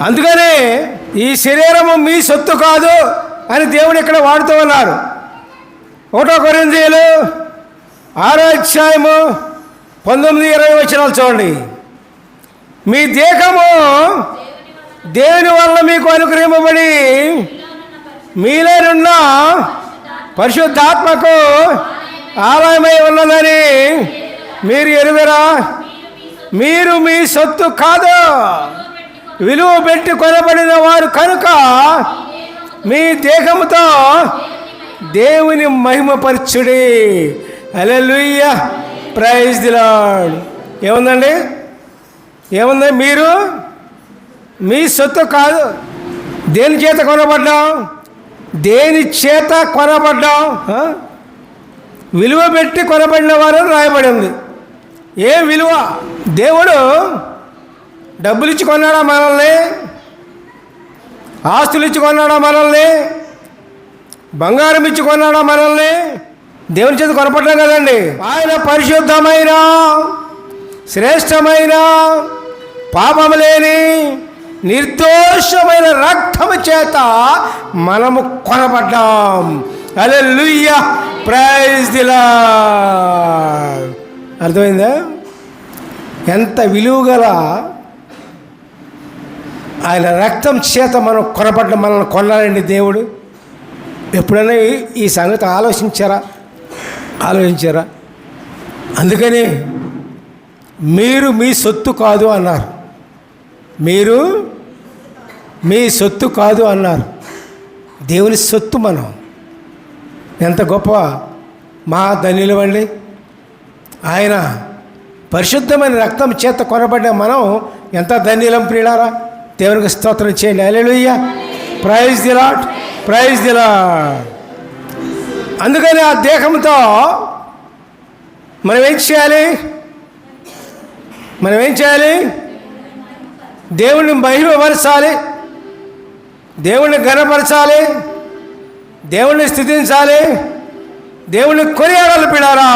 అందుకనే ఈ శరీరము మీ సొత్తు కాదు అని దేవుడు ఇక్కడ వాడుతూ ఉన్నారు. 1 కొరింథీయులు 6:19-20 చూడండి. మీ దేహము దేవుని వల్ల మీకు అనుగ్రహింపబడి మీలోనున్న పరిశుద్ధాత్మకు ఆలయమై ఉన్నదని మీరు ఎరుగరా? మీరు మీ సొత్తు కాదు, విలువ పెట్టి కొనబడిన వారు కనుక మీ దేహముతో దేవుని మహిమపరచుడి. హల్లెలూయా, ప్రైజ్ ది లార్డ్. ఏముందండి? ఏముంది? మీరు మీ సొత్తు కాదు. దేని చేత కొనబడ్డాం? దేని చేత కొనబడ్డాం? విలువ పెట్టి కొనబడిన వారు రాయబడింది. ఏ విలువ? దేవుడు డబ్బులు ఇచ్చి కొన్నాడా మనల్ని? ఆస్తులు ఇచ్చి కొన్నాడా మనల్ని? బంగారం ఇచ్చి కొన్నాడా మనల్ని? దేవుని చేత కొనపడ్డాం కదండి. ఆయన పరిశుద్ధమైన శ్రేష్టమైన పాపము లేని నిర్దోషమైన రక్తము చేత మనము కొనబడ్డాం. హల్లెలూయా, ప్రైజ్ ది లార్డ్. అర్థమైందా? ఎంత విలువగల ఆయన రక్తం చేత మనం కొనబడ్డ మనల్ని కొన్నాడండి దేవుడు. ఎప్పుడైనా ఈ సంగతి ఆలోచించారా? అందుకని మీరు మీ సొత్తు కాదు అన్నారు. మీరు మీ సొత్తు కాదు అన్నారు. దేవుని సొత్తు మనం. ఎంత గొప్ప మహాధన్యులమండి. ఆయన పరిశుద్ధమైన రక్తం చేత కొనబడ్డ మనం ఎంత ధన్యులం ప్రియులారా. దేవునికి స్తోత్రం చేయండి. Hallelujah, praise the Lord, praise the Lord. అందుకని ఆ దేహంతో మనం ఏం చేయాలి? దేవుణ్ణి మహిమపరచాలి, దేవుణ్ణి ఘనపరచాలి, దేవుణ్ణి స్తుతించాలి, దేవుణ్ణి కొనియాడాలి పిల్లారా.